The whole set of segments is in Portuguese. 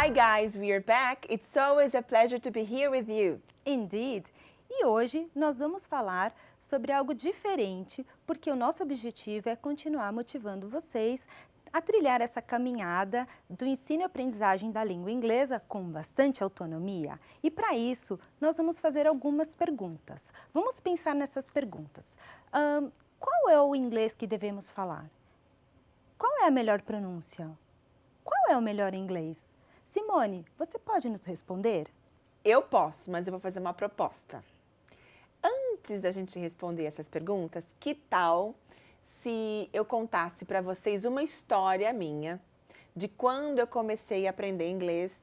Hi guys, we are back. It's always a pleasure to be here with you. Indeed! E hoje nós vamos falar sobre algo diferente, porque o nosso objetivo é continuar motivando vocês a trilhar essa caminhada do ensino e aprendizagem da língua inglesa com bastante autonomia. E para isso, nós vamos fazer algumas perguntas. Vamos pensar nessas perguntas. Qual é o inglês que devemos falar? Qual é a melhor pronúncia? Qual é o melhor inglês? Simone, você pode nos responder? Eu posso, mas eu vou fazer uma proposta. Antes da gente responder essas perguntas, que tal se eu contasse para vocês uma história minha de quando eu comecei a aprender inglês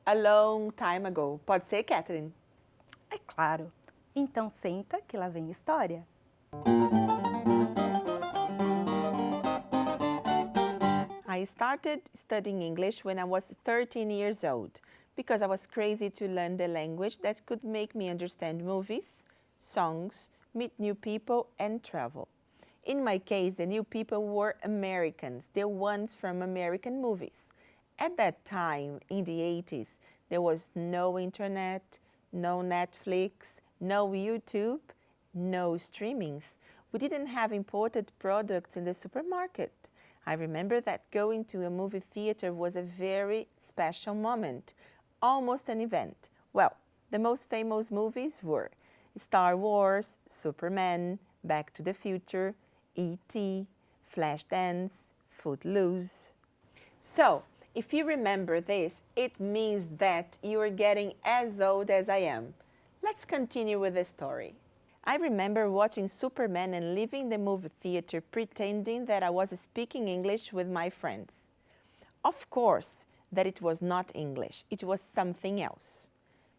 a long time ago? Pode ser, Catherine? É claro. Então senta que lá vem história. I started studying English when I was 13 years old because I was crazy to learn the language that could make me understand movies, songs, meet new people and travel. In my case, the new people were Americans, the ones from American movies. At that time, in the 80s, there was no internet, no Netflix, no YouTube, no streamings. We didn't have imported products in the supermarket. I remember that going to a movie theater was a very special moment, almost an event. Well, the most famous movies were Star Wars, Superman, Back to the Future, E.T., Flashdance, Footloose. So, if you remember this, it means that you are getting as old as I am. Let's continue with the story. I remember watching Superman and leaving the movie theater pretending that I was speaking English with my friends. Of course, that it was not English, it was something else.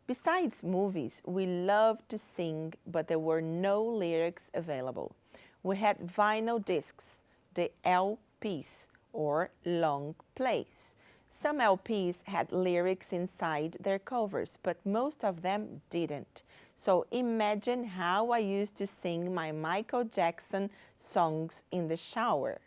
Besides movies, we loved to sing, but there were no lyrics available. We had vinyl discs, the LPs, or long plays. Some LPs had lyrics inside their covers, but most of them didn't. So imagine how I used to sing my Michael Jackson songs in the shower.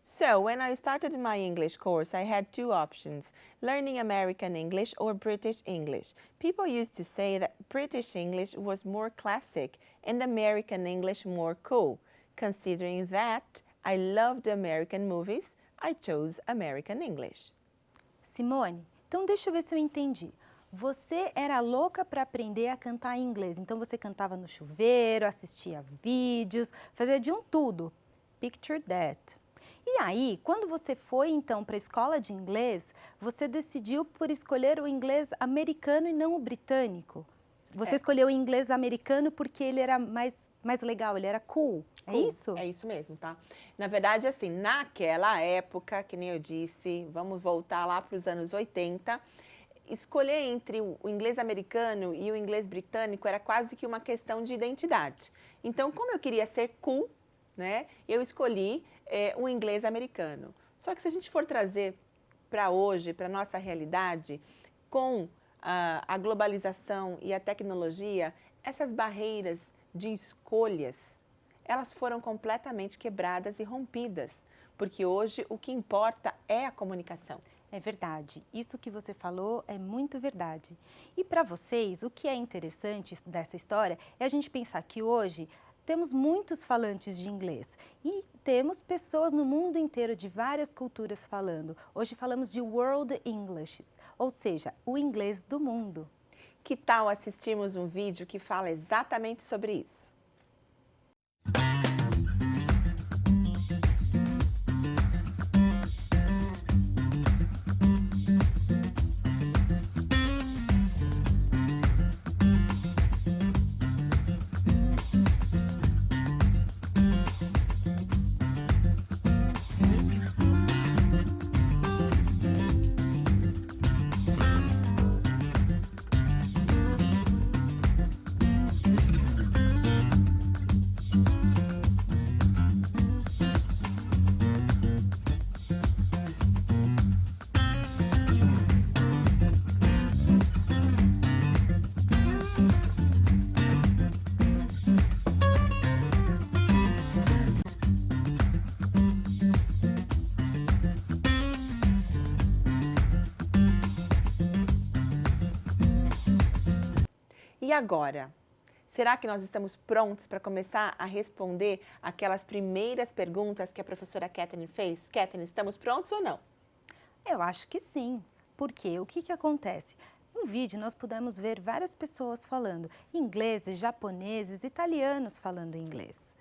So when I started my English course, I had two options, learning American English or British English. People used to say that British English was more classic and American English more cool. Considering that I loved American movies, I chose American English. Simone, então deixa eu ver se eu entendi. Você era louca para aprender a cantar em inglês, então você cantava no chuveiro, assistia vídeos, fazia de um tudo. Picture that. E aí, quando você foi então para a escola de inglês, você decidiu por escolher o inglês americano e não o britânico. Você escolheu o inglês americano porque ele era mais legal, ele era cool. É isso? É isso mesmo, tá? Na verdade, assim, naquela época, que nem eu disse, vamos voltar lá para os anos 80, escolher entre o inglês americano e o inglês britânico era quase que uma questão de identidade. Então, como eu queria ser cool, né, eu escolhi o inglês americano. Só que se a gente for trazer para hoje, para a nossa realidade, com a globalização e a tecnologia, essas barreiras de escolhas, elas foram completamente quebradas e rompidas, porque hoje o que importa é a comunicação. É verdade, isso que você falou é muito verdade. E para vocês, o que é interessante dessa história é a gente pensar que hoje temos muitos falantes de inglês e temos pessoas no mundo inteiro de várias culturas falando. Hoje falamos de World English, ou seja, o inglês do mundo. Que tal assistirmos um vídeo que fala exatamente sobre isso? E agora? Será que nós estamos prontos para começar a responder aquelas primeiras perguntas que a professora Catherine fez? Catherine, estamos prontos ou não? Eu acho que sim. Porque o que acontece? No vídeo nós pudemos ver várias pessoas falando ingleses, japoneses, italianos falando inglês.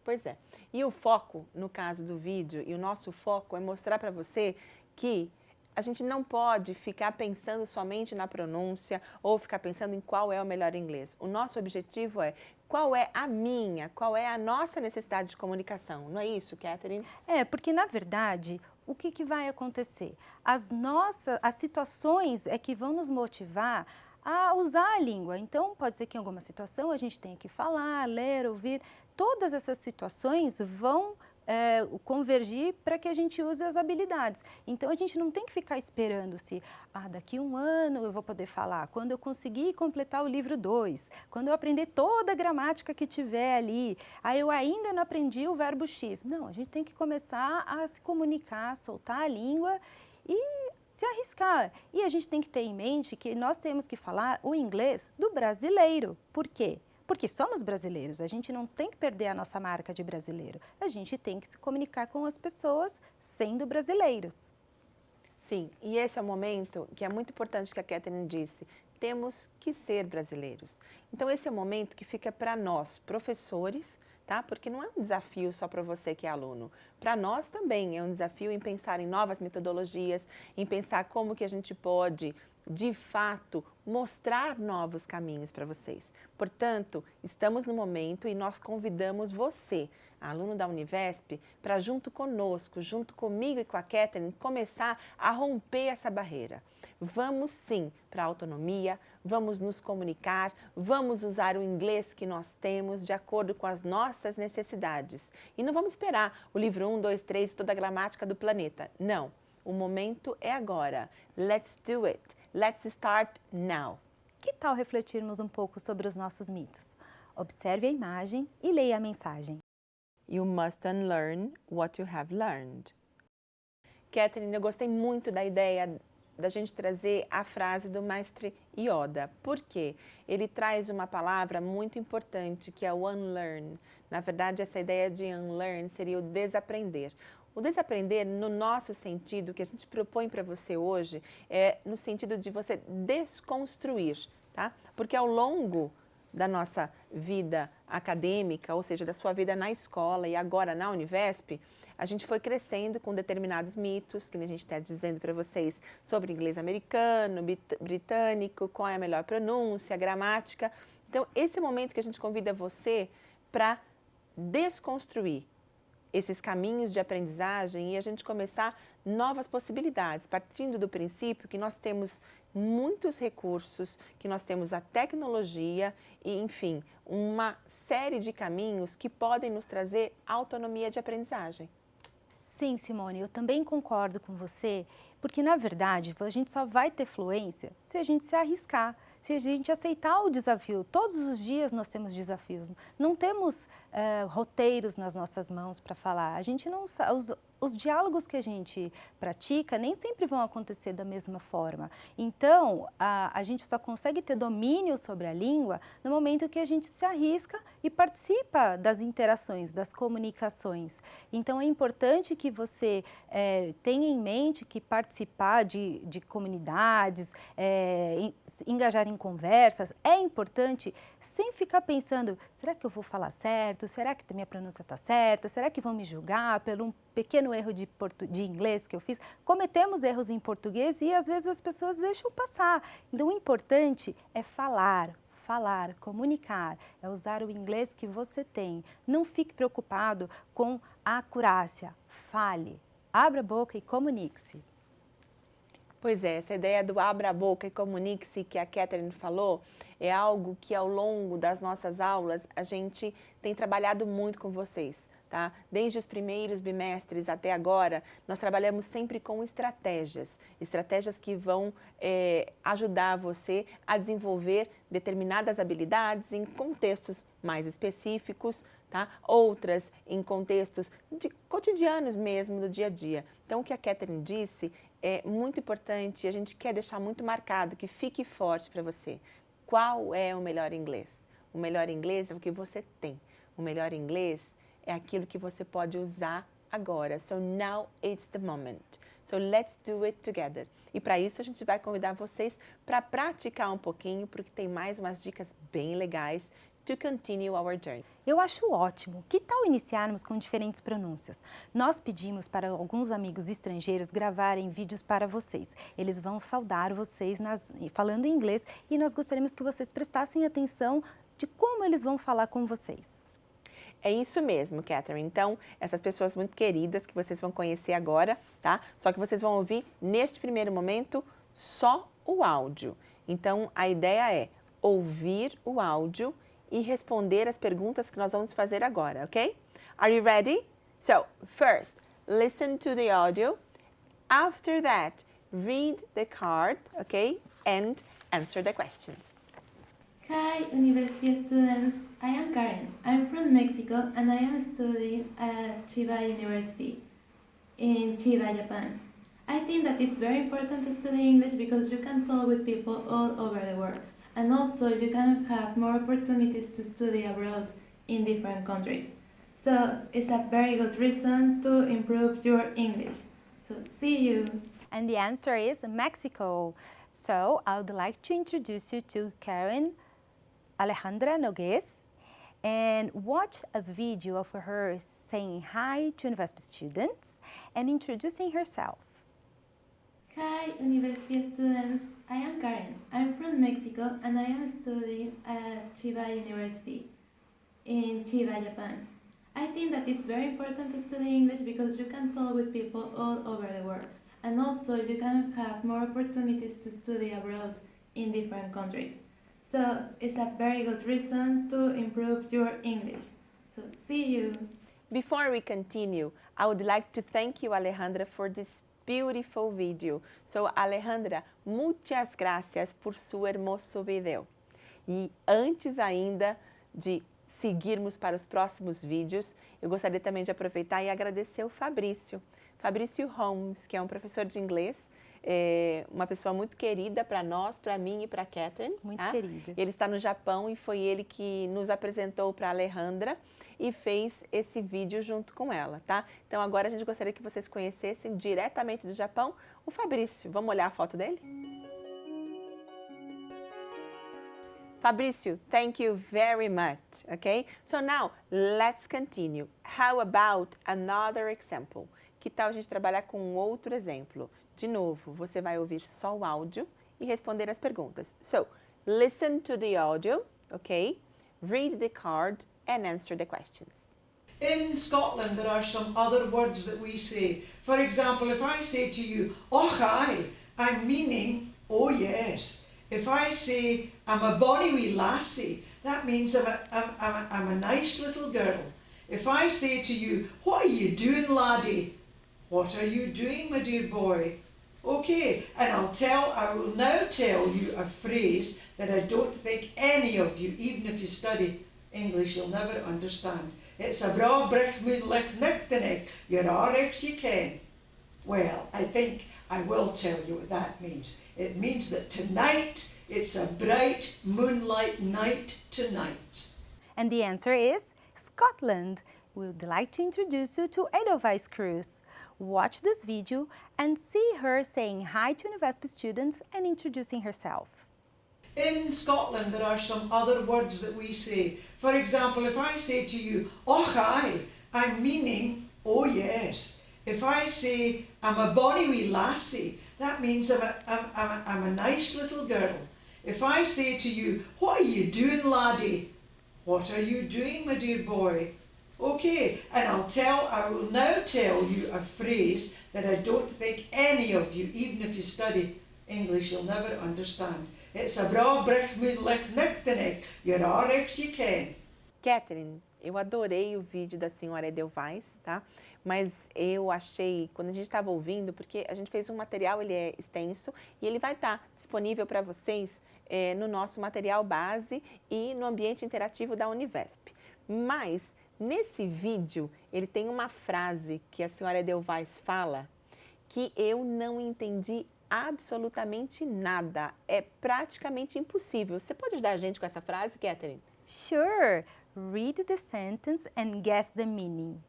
Pois é. E o foco, no caso do vídeo, e o nosso foco é mostrar para você que a gente não pode ficar pensando somente na pronúncia ou ficar pensando em qual é o melhor inglês. O nosso objetivo é qual é qual é a nossa necessidade de comunicação. Não é isso, Catherine? Porque na verdade, o que vai acontecer? As situações é que vão nos motivar a usar a língua. Então, pode ser que em alguma situação a gente tenha que falar, ler, ouvir. Todas essas situações vão convergir para que a gente use as habilidades. Então, a gente não tem que ficar esperando se daqui a um ano eu vou poder falar, quando eu conseguir completar o livro 2, quando eu aprender toda a gramática que tiver ali, eu ainda não aprendi o verbo X. Não, a gente tem que começar a se comunicar, soltar a língua e se arriscar. E a gente tem que ter em mente que nós temos que falar o inglês do brasileiro. Por quê? Porque somos brasileiros, a gente não tem que perder a nossa marca de brasileiro. A gente tem que se comunicar com as pessoas sendo brasileiros. Sim, e esse é o momento que é muito importante que a Catherine disse. Temos que ser brasileiros. Então, esse é o momento que fica para nós, professores, tá? Porque não é um desafio só para você que é aluno. Para nós também é um desafio em pensar em novas metodologias, em pensar como que a gente pode, de fato, mostrar novos caminhos para vocês. Portanto, estamos no momento e nós convidamos você, aluno da Univesp, para junto conosco, junto comigo e com a Catherine, começar a romper essa barreira. Vamos sim para a autonomia, vamos nos comunicar, vamos usar o inglês que nós temos de acordo com as nossas necessidades. E não vamos esperar o livro 1, 2, 3 e toda a gramática do planeta. Não, o momento é agora. Let's do it. Let's start now. Que tal refletirmos um pouco sobre os nossos mitos? Observe a imagem e leia a mensagem. You must unlearn what you have learned. Catherine, eu gostei muito da ideia da gente trazer a frase do mestre Yoda. Por quê? Ele traz uma palavra muito importante, que é o unlearn. Na verdade, essa ideia de unlearn seria o desaprender. O desaprender, no nosso sentido, que a gente propõe para você hoje, é no sentido de você desconstruir, tá? Porque ao longo da nossa vida acadêmica, ou seja, da sua vida na escola e agora na Univesp, a gente foi crescendo com determinados mitos, que a gente está dizendo para vocês, sobre inglês americano, britânico, qual é a melhor pronúncia, gramática. Então, esse é o momento que a gente convida você para desconstruir esses caminhos de aprendizagem e a gente começar novas possibilidades, partindo do princípio que nós temos muitos recursos, que nós temos a tecnologia e, enfim, uma série de caminhos que podem nos trazer autonomia de aprendizagem. Sim, Simone, eu também concordo com você, porque na verdade a gente só vai ter fluência se a gente se arriscar, se a gente aceitar o desafio. Todos os dias nós temos desafios, não temos roteiros nas nossas mãos para falar. A gente não sabe, os diálogos que a gente pratica nem sempre vão acontecer da mesma forma. Então, a gente só consegue ter domínio sobre a língua no momento que a gente se arrisca e participa das interações, das comunicações. Então, é importante que você tenha em mente que participar de comunidades, engajar em conversas, é importante sem ficar pensando, será que eu vou falar certo? Será que minha pronúncia está certa? Será que vão me julgar por um pequeno erro de inglês que eu fiz? Cometemos erros em português e às vezes as pessoas deixam passar. Então, o importante é falar, comunicar, é usar o inglês que você tem. Não fique preocupado com a acurácia. Fale, abra a boca e comunique-se. Pois é, essa ideia do abra a boca e comunique-se que a Catherine falou é algo que ao longo das nossas aulas a gente tem trabalhado muito com vocês, tá? Desde os primeiros bimestres até agora, nós trabalhamos sempre com estratégias que vão ajudar você a desenvolver determinadas habilidades em contextos mais específicos, tá? Outras em contextos cotidianos mesmo, do dia a dia. Então, o que a Catherine disse é muito importante e a gente quer deixar muito marcado, que fique forte para você. qual é o melhor inglês? O melhor inglês é o que você tem. O melhor inglês é aquilo que você pode usar agora. So now it's the moment. So let's do it together. E para isso a gente vai convidar vocês para praticar um pouquinho, porque tem mais umas dicas bem legais to continue our journey. Eu acho ótimo. Que tal iniciarmos com diferentes pronúncias? Nós pedimos para alguns amigos estrangeiros gravarem vídeos para vocês. Eles vão saudar vocês falando em inglês e nós gostaríamos que vocês prestassem atenção de como eles vão falar com vocês. É isso mesmo, Catherine. Então, essas pessoas muito queridas que vocês vão conhecer agora, tá? Só que vocês vão ouvir, neste primeiro momento, só o áudio. Então, a ideia é ouvir o áudio e responder as perguntas que nós vamos fazer agora, ok? Are you ready? So, first, listen to the audio. After that, read the card, okay? And answer the questions. Hi, University students. I am Karen. I'm from Mexico and I am studying at Chiba University in Chiba, Japan. I think that it's very important to study English because you can talk with people all over the world and also you can have more opportunities to study abroad in different countries. So it's a very good reason to improve your English. So see you! And the answer is Mexico. So I would like to introduce you to Karen Alejandra Nogues and watch a video of her saying hi to university students and introducing herself. Hi, University students. I am Karen. I'm from Mexico and I am studying at Chiba University in Chiba, Japan. I think that it's very important to study English because you can talk with people all over the world and also you can have more opportunities to study abroad in different countries. So it's a very good reason to improve your English. So see you! Before we continue, I would like to thank you, Alejandra, for this beautiful video. So, Alejandra, muchas gracias por su hermoso video. E antes ainda de seguirmos para os próximos vídeos, eu gostaria também de aproveitar e agradecer o Fabrício Holmes, que é um professor de inglês, uma pessoa muito querida para nós, para mim e para Catherine. Muito querida. Ele está no Japão e foi ele que nos apresentou para a Alejandra e fez esse vídeo junto com ela, tá? Então agora a gente gostaria que vocês conhecessem diretamente do Japão o Fabrício. Vamos olhar a foto dele? Fabrício, thank you very much, okay? So now, let's continue. How about another example? Que tal a gente trabalhar com um outro exemplo? De novo, você vai ouvir só o áudio e responder as perguntas. So, listen to the audio, okay? Read the card and answer the questions. In Scotland, there are some other words that we say. For example, if I say to you, "Och aye," I'm meaning, "Oh yes." If I say, "I'm a bonny wee lassie," that means I'm a nice little girl. If I say to you, "What are you doing, laddie?" What are you doing, my dear boy? Okay, and I will now tell you a phrase that I don't think any of you, even if you study English, you'll never understand. It's a bra brich moon lich nichtenig, you're all recht you can. Well, I think I will tell you what that means. It means that tonight, it's a bright moonlight night tonight. And the answer is Scotland. We would like to introduce you to Edelweiss Cruz. Watch this video and see her saying hi to university students and introducing herself. In Scotland, there are some other words that we say. For example, if I say to you, "Och aye," I'm meaning, "Oh yes." If I say, "I'm a bonny wee lassie," that means I'm a nice little girl. If I say to you, "What are you doing, laddie?" What are you doing, my dear boy? Okay, and I will now tell you a phrase that I don't think any of you, even if you study English, you'll never understand. It's a bra brich moon lich nichtenig, you're all recht you can. Catherine, eu adorei o vídeo da senhora Edelweiss, tá? Mas eu achei, quando a gente estava ouvindo, porque a gente fez um material, ele é extenso, e ele vai estar disponível para vocês no nosso material base e no ambiente interativo da Univesp. Mas, nesse vídeo, ele tem uma frase que a senhora Edelweiss fala que eu não entendi absolutamente nada. É praticamente impossível. Você pode ajudar a gente com essa frase, Catherine? Sure. Read the sentence and guess the meaning.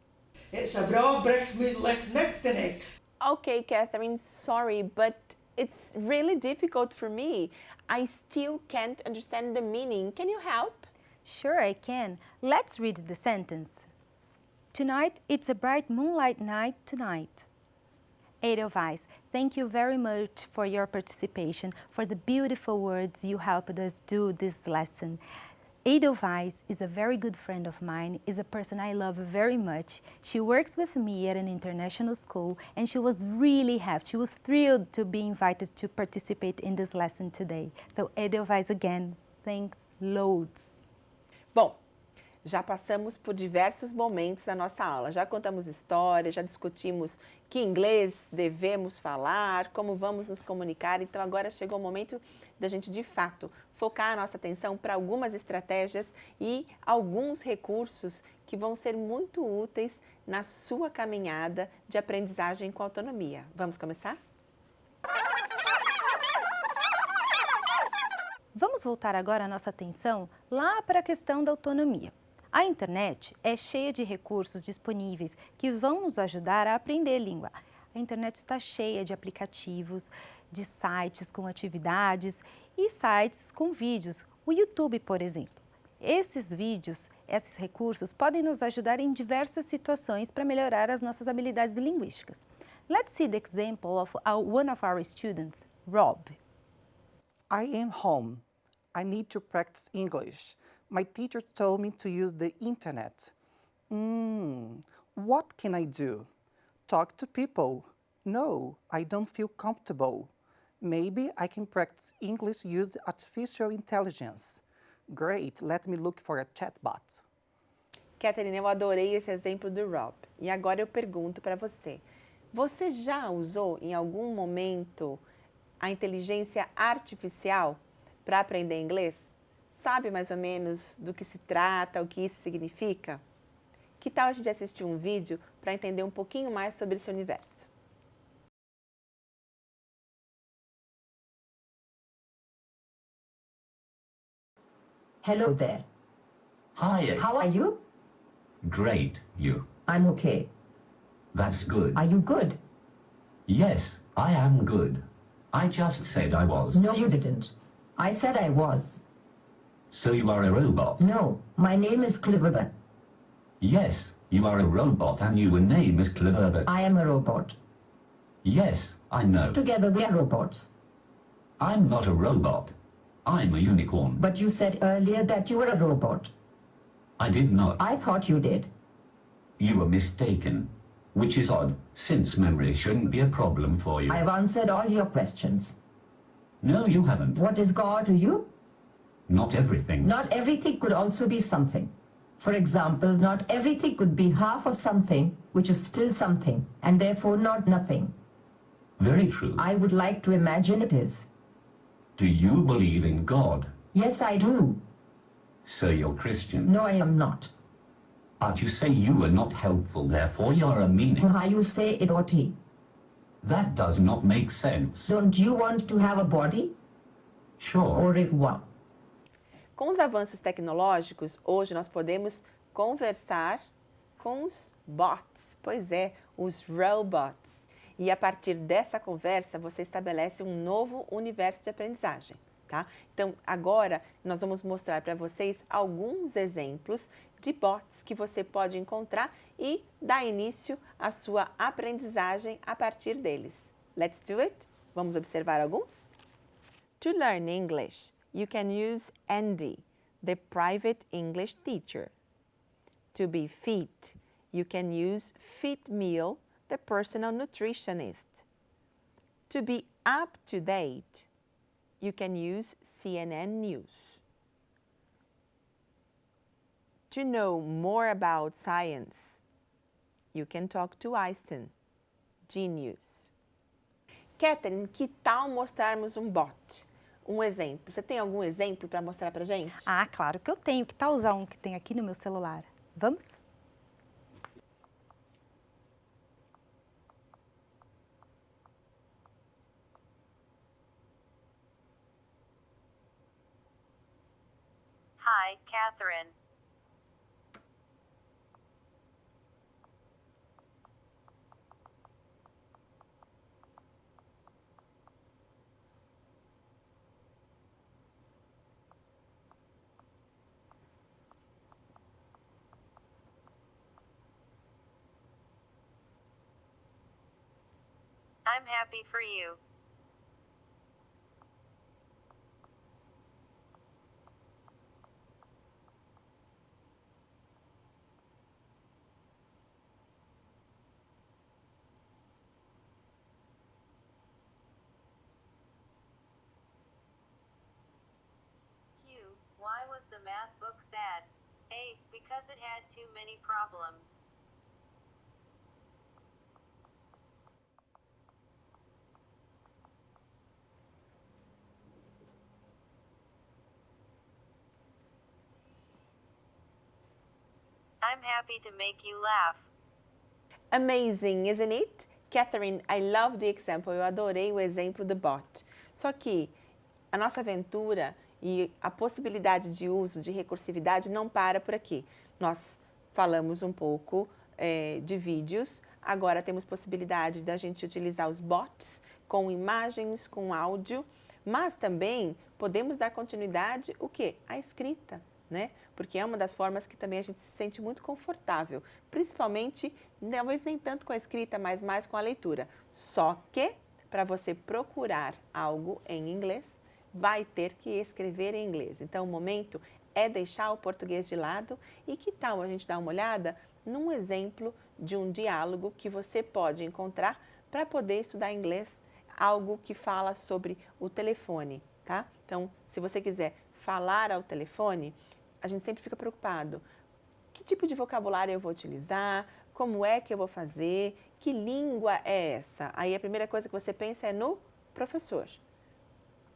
It's a bra brich moet licht nichtenik. Okay, Catherine, sorry, but it's really difficult for me. I still can't understand the meaning. Can you help? Sure, I can. Let's read the sentence. Tonight, it's a bright moonlight night tonight. Edelweiss, thank you very much for your participation, for the beautiful words you helped us do this lesson. Edelweiss is a very good friend of mine, is a person I love very much. She works with me at an international school and she was really happy. She was thrilled to be invited to participate in this lesson today. So Edelweiss again, thanks loads. Bom, já passamos por diversos momentos da nossa aula. Já contamos histórias, já discutimos que inglês devemos falar, como vamos nos comunicar. Então agora chegou o momento da gente, de fato, focar a nossa atenção para algumas estratégias e alguns recursos que vão ser muito úteis na sua caminhada de aprendizagem com autonomia. Vamos começar? Vamos voltar agora a nossa atenção lá para a questão da autonomia. A internet é cheia de recursos disponíveis que vão nos ajudar a aprender língua. A internet está cheia de aplicativos, de sites com atividades e sites com vídeos. O YouTube, por exemplo. Esses vídeos, esses recursos podem nos ajudar em diversas situações para melhorar as nossas habilidades linguísticas. Let's see the example of one of our students, Rob. I am home. I need to practice English. My teacher told me to use the internet. What can I do? Talk to people? No, I don't feel comfortable. Maybe I can practice English using artificial intelligence. Great, let me look for a chatbot. Catherine, eu adorei esse exemplo do Rob. E agora eu pergunto para você. Você já usou em algum momento a inteligência artificial para aprender inglês? Sabe mais ou menos do que se trata, o que isso significa? Que tal a gente assistir um vídeo para entender um pouquinho mais sobre esse universo? Hello there. Hi. How are you? Great, you. I'm okay. That's good. Are you good? Yes, I am good. I just said I was. No, you didn't. I said I was. So you are a robot? No, my name is Cliverbert. Yes, you are a robot and your name is Cliverbert. I am a robot. Yes, I know. Together we are robots. I'm not a robot. I'm a unicorn. But you said earlier that you were a robot. I did not. I thought you did. You were mistaken. Which is odd, since memory shouldn't be a problem for you. I've answered all your questions. No, you haven't. What is God to you? Not everything. Not everything could also be something. For example, not everything could be half of something, which is still something, and therefore not nothing. Very true. I would like to imagine it is. Do you believe in God? Yes, I do. So you're Christian. No, I am not. But you say you are not helpful, therefore you're a meaning. How you say it, Oti? That does not make sense. Don't you want to have a body? Sure. Au revoir. Com os avanços tecnológicos, hoje nós podemos conversar com os bots, pois é, os robots. E a partir dessa conversa, você estabelece um novo universo de aprendizagem, tá? Então, agora nós vamos mostrar para vocês alguns exemplos de bots que você pode encontrar e dar início à sua aprendizagem a partir deles. Let's do it? Vamos observar alguns? To learn English, you can use Andy, the private English teacher. To be fit, you can use FitMeal, the personal nutritionist. To be up to date, you can use CNN News. To know more about science, you can talk to Einstein, Genius. Catherine, que tal mostrarmos um bot? Um exemplo. Você tem algum exemplo para mostrar para gente? Ah, claro que eu tenho. Que tal usar um que tem aqui no meu celular? Vamos? Hi, Catherine. I'm happy for you. Q. Why was the math book sad? A. Because it had too many problems. I'm happy to make you laugh. Amazing, isn't it? Catherine, I love the example. Eu adorei o exemplo do bot. Só que a nossa aventura e a possibilidade de uso de recursividade não para por aqui. Nós falamos um pouco de vídeos, agora temos possibilidade da gente utilizar os bots com imagens, com áudio, mas também podemos dar continuidade o quê? À escrita, né? Porque é uma das formas que também a gente se sente muito confortável, principalmente, talvez nem tanto com a escrita, mas mais com a leitura. Só que, para você procurar algo em inglês, vai ter que escrever em inglês. Então, o momento é deixar o português de lado e que tal a gente dar uma olhada num exemplo de um diálogo que você pode encontrar para poder estudar inglês, algo que fala sobre o telefone, tá? Então, se você quiser falar ao telefone, a gente sempre fica preocupado. Que tipo de vocabulário eu vou utilizar? Como é que eu vou fazer? Que língua é essa? Aí a primeira coisa que você pensa é no professor.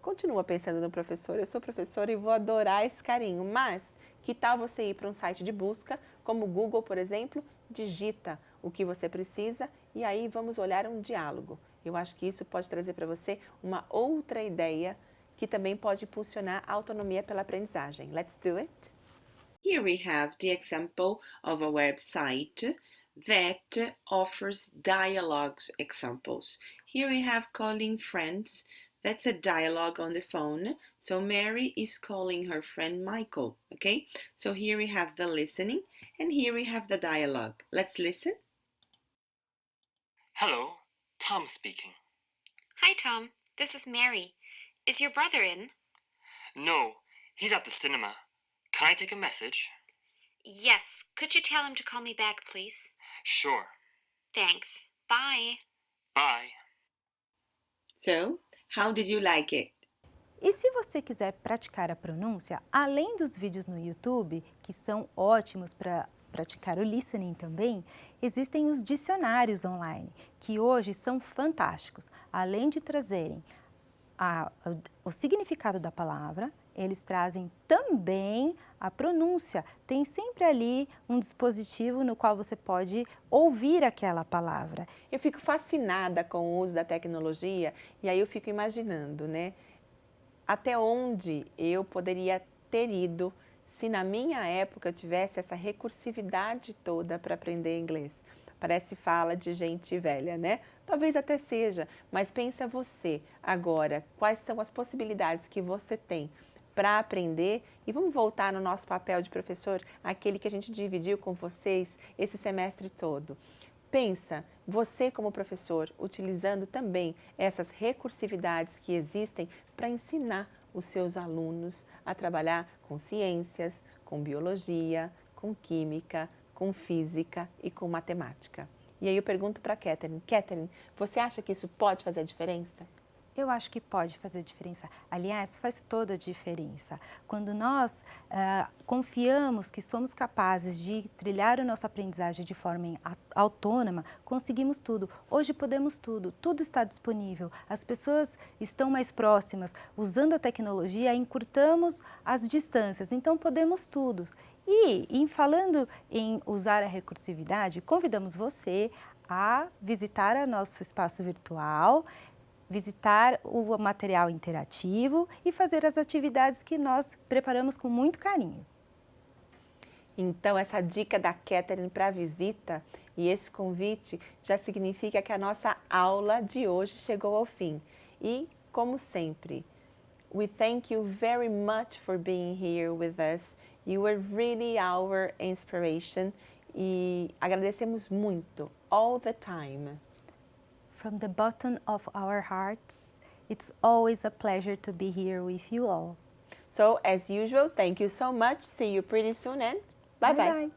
Continua pensando no professor. Eu sou professora e vou adorar esse carinho. Mas que tal você ir para um site de busca, como o Google, por exemplo, digita o que você precisa e aí vamos olhar um diálogo. Eu acho que isso pode trazer para você uma outra ideia que também pode impulsionar a autonomia pela aprendizagem. Let's do it? Here we have the example of a website that offers dialogues examples. Here we have calling friends. That's a dialogue on the phone. So Mary is calling her friend Michael, okay? So here we have the listening and here we have the dialogue. Let's listen. Hello, Tom speaking. Hi, Tom. This is Mary. Is your brother in? No, he's at the cinema. Can I take a message? Yes. Could you tell him to call me back, please? Sure. Thanks. Bye. Bye. So, how did you like it? E se você quiser praticar a pronúncia, além dos vídeos no YouTube, que são ótimos para praticar o listening também, existem os dicionários online, que hoje são fantásticos. Além de trazerem o significado da palavra, eles trazem também a pronúncia. Tem sempre ali um dispositivo no qual você pode ouvir aquela palavra. Eu fico fascinada com o uso da tecnologia e aí eu fico imaginando, né? Até onde eu poderia ter ido se na minha época eu tivesse essa recursividade toda para aprender inglês. Parece fala de gente velha, né? Talvez até seja, mas pensa você agora, quais são as possibilidades que você tem para aprender? E vamos voltar no nosso papel de professor, aquele que a gente dividiu com vocês esse semestre todo. Pensa, você como professor, utilizando também essas recursividades que existem para ensinar os seus alunos a trabalhar com ciências, com biologia, com química, com física e com matemática. E aí eu pergunto para a Catherine, você acha que isso pode fazer a diferença? Eu acho que pode fazer diferença. Aliás, faz toda a diferença. Quando nós confiamos que somos capazes de trilhar a nossa aprendizagem de forma autônoma, conseguimos tudo. Hoje podemos tudo, tudo está disponível. As pessoas estão mais próximas. Usando a tecnologia, encurtamos as distâncias, então podemos tudo. E falando em usar a recursividade, convidamos você a visitar o nosso espaço virtual, visitar o material interativo e fazer as atividades que nós preparamos com muito carinho. Então, essa dica da Catherine para a visita e esse convite já significa que a nossa aula de hoje chegou ao fim. E, como sempre, we thank you very much for being here with us. You were really our inspiration. E agradecemos muito, all the time. From the bottom of our hearts, it's always a pleasure to be here with you all. So, as usual, thank you so much. See you pretty soon and bye-bye. Bye-bye.